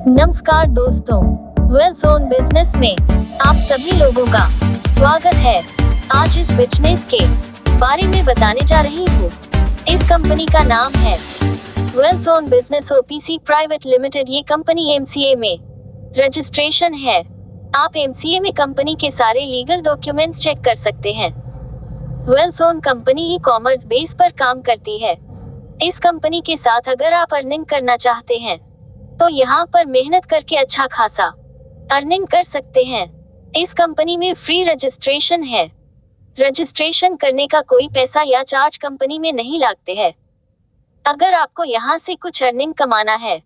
नमस्कार दोस्तों, well zone business में आप सभी लोगों का स्वागत है। आज इस बिजनेस के बारे में बताने जा रही हूँ। इस कंपनी का नाम है well zone business OPC private limited. ये कंपनी एमसीए में रजिस्ट्रेशन है। आप एमसीए में कंपनी के सारे लीगल डॉक्यूमेंट्स चेक कर सकते हैं। Well zone company e commerce base पर काम करती है। इस कंपनी के साथ अगर आप अर्निंग करना चाहते हैं तो यहाँ पर मेहनत करके अच्छा खासा अर्निंग कर सकते हैं। इस कंपनी में फ्री रजिस्ट्रेशन है। रजिस्ट्रेशन करने का कोई पैसा या चार्ज कंपनी में नहीं लगते हैं। अगर आपको यहाँ से कुछ अर्निंग कमाना है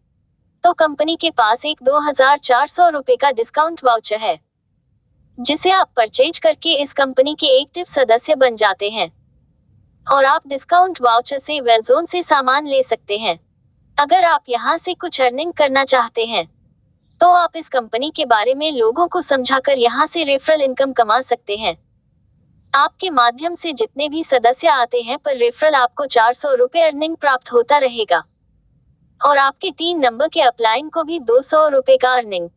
तो कंपनी के पास एक 2400 रुपए का डिस्काउंट वाउचर है, जिसे आप परचेज करके इस कंपनी के एक्टिव सदस्य बन जाते हैं और आप डिस्काउंट वाउचर से वेलजोन से सामान ले सकते हैं। अगर आप यहाँ से कुछ अर्निंग करना चाहते हैं तो आप इस कंपनी के बारे में लोगों को समझाकर यहाँ से रेफरल इनकम कमा सकते हैं। आपके माध्यम से जितने भी सदस्य आते हैं पर रेफरल आपको 400 रुपए अर्निंग प्राप्त होता रहेगा और आपके 3 नंबर के अपलाइन को भी 200 रुपए का अर्निंग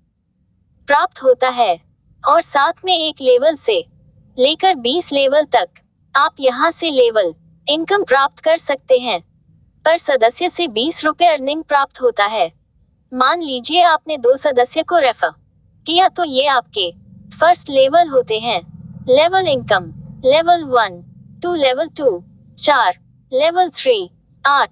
प्राप्त होता है। और साथ में एक लेवल से लेकर 20 लेवल तक आप यहाँ से लेवल इनकम प्राप्त कर सकते हैं। पर सदस्य से 20 रुपए अर्निंग प्राप्त होता है। मान लीजिए आपने 2 सदस्य को रेफर किया तो ये आपके फर्स्ट लेवल होते हैं। Level income level 1, 2 level 2, 4 level 3, 8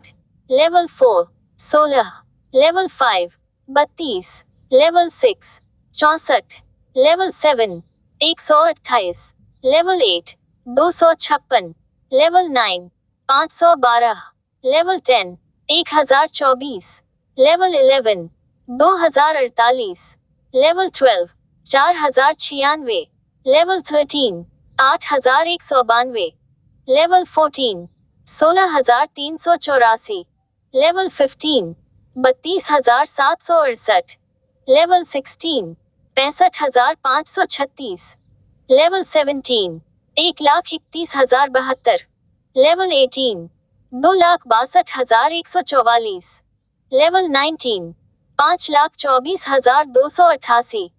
level 4, 16 level 5, 32 level 6, 64 level 7, 128 level 8, 256 level 9, 512 level 10, 1024 level 11, 2048 level 12, 4096 level 13, 8192 level 14, 16384 level 15, 32768 level 16, 65536 level 17, 1,31,072 level 18, 2,62,144 level 19, 5,24,288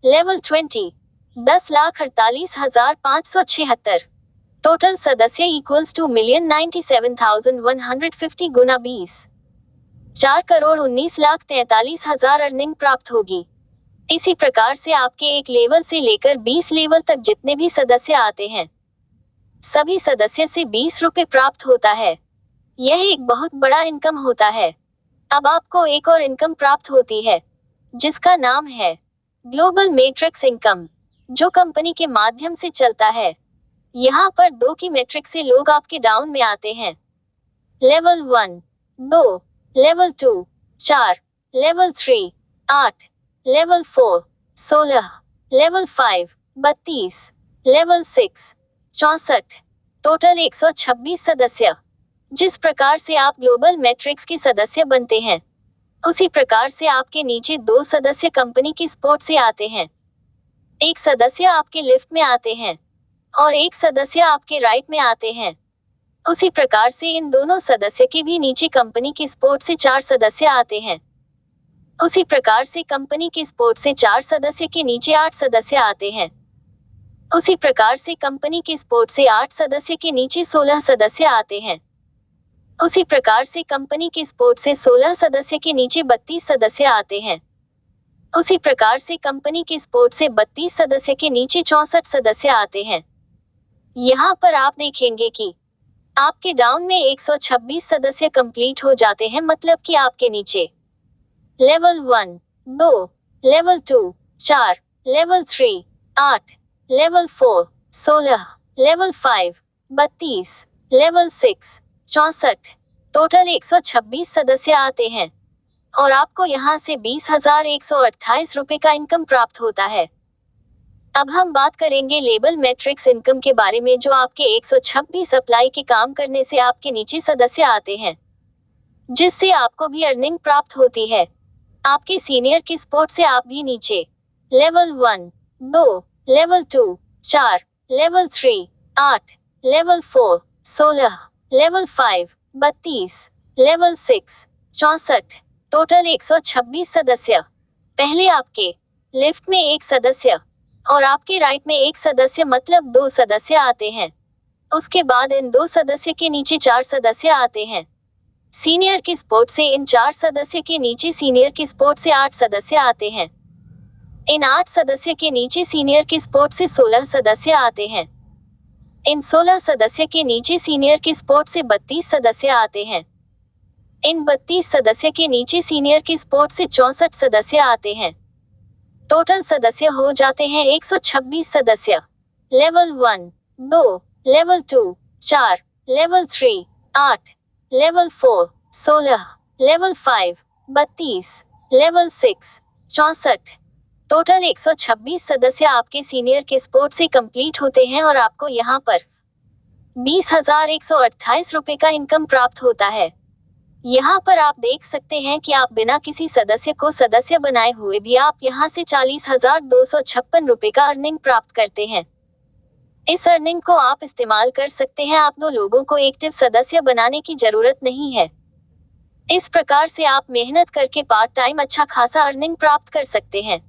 level 20, 10,48,576। Total सदस्य इक्वल्स टू 1,97,150 गुना 20, 4,19,43,000 अर्निंग प्राप्त होगी। इसी प्रकार से आपके एक लेवल से लेकर 20 लेवल तक जितने भी सदस्य आते हैं सभी सदस्य से 20 रुपए प्राप्त होता है। यह एक बहुत बड़ा इनकम होता है। अब आपको एक और इनकम प्राप्त होती है जिसका नाम है ग्लोबल मैट्रिक्स इनकम, जो कंपनी के माध्यम से चलता है। यहाँ पर 2 की मैट्रिक्स से लोग आपके डाउन में आते हैं। Level 1, 2 level 2, 4 level 3, 8 level 4, 16 level 5, 32 level 6, 64। Total 126 सदस्य। जिस प्रकार से आप ग्लोबल मैट्रिक्स के सदस्य बनते हैं उसी प्रकार से आपके नीचे 2 सदस्य कंपनी की सपोर्ट से आते हैं। एक सदस्य आपके लेफ्ट में आते हैं और एक सदस्य आपके राइट में आते हैं। उसी प्रकार से इन दोनों सदस्य के भी नीचे कंपनी की सपोर्ट से 4 सदस्य आते हैं। उसी प्रकार से कंपनी की सपोर्ट से 4 सदस्य के नीचे 8 सदस्य आते हैं। उसी प्रकार से कंपनी की सपोर्ट से 8 सदस्य के नीचे 16 सदस्य आते हैं। उसी प्रकार से कंपनी की सपोर्ट से 16 सदस्य के नीचे 32 सदस्य आते हैं। उसी प्रकार से कंपनी की सपोर्ट से 32 सदस्य के नीचे 64 सदस्य आते हैं। यहाँ पर आप देखेंगे कि आपके डाउन में 126 सदस्य कंप्लीट हो जाते हैं, मतलब कि आपके नीचे level 1, 2 level 2, 4 level 3, 8 level 4, 16 level 5, 32 level 6, 64। Total 126 सदस्य आते हैं और आपको यहाँ से 20,128 रुपए का इनकम प्राप्त होता है। अब हम बात करेंगे लेबल मैट्रिक्स इनकम के बारे में, जो आपके 126 अप्लाई के काम करने से आपके नीचे सदस्य आते हैं, जिससे आपको भी अर्निंग प्राप्त होती है। आपके सीनियर की सपोर्ट से आप भी नीचे level 1, 2 level 2, 4 level 3, 8 level 4, 16 level 5, 32 level 6, 64। Total 126 सदस्य। पहले आपके लेफ्ट में एक सदस्य और आपके राइट में एक सदस्य मतलब 2 सदस्य आते हैं। उसके बाद इन 2 सदस्य के नीचे 4 सदस्य आते हैं। सीनियर की स्पोर्ट से इन 4 सदस्य के नीचे सीनियर की स्पोर्ट से 8 सदस्य आते हैं। इन 8 सदस्य के नीचे सीनियर की स्पोर्ट से 16 सदस्य आते हैं। इन 16 सदस्य के नीचे सीनियर की स्पोर्ट से 32 सदस्य आते हैं। इन 32 सदस्य के नीचे सीनियर की स्पोर्ट से 64 सदस्य आते हैं। टोटल सदस्य हो जाते हैं 126 सदस्य। Level 1, 2, level 2, 4, level 3, 8, level 4, 16, level 5, 32, level 6, 64। Total 126 सदस्य आपके सीनियर के स्पोर्ट से कंप्लीट होते हैं और आपको यहाँ पर 20,128 रुपए का इनकम प्राप्त होता है। यहाँ पर आप देख सकते हैं कि आप बिना किसी सदस्य को सदस्य बनाए हुए भी आप यहाँ से 40,256 रुपए का अर्निंग प्राप्त करते हैं। इस अर्निंग को आप इस्तेमाल कर सकते हैं। आप 2 लोगों को एक्टिव सदस्य बनाने की जरूरत नहीं है। इस प्रकार से आप मेहनत करके पार्ट टाइम अच्छा खासा अर्निंग प्राप्त कर सकते हैं।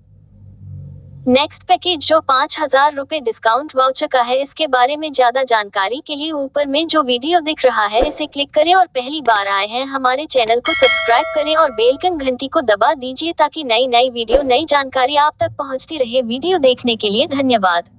नेक्स्ट पैकेज जो 5,000 रुपए डिस्काउंट वाउचर का है, इसके बारे में ज्यादा जानकारी के लिए ऊपर में जो वीडियो दिख रहा है इसे क्लिक करें और पहली बार आए हैं हमारे चैनल को सब्सक्राइब करें और बेल घंटी को दबा दीजिए ताकि नई वीडियो नई जानकारी आप तक पहुंचती रहे। वीडियो देखने के लिए धन्यवाद।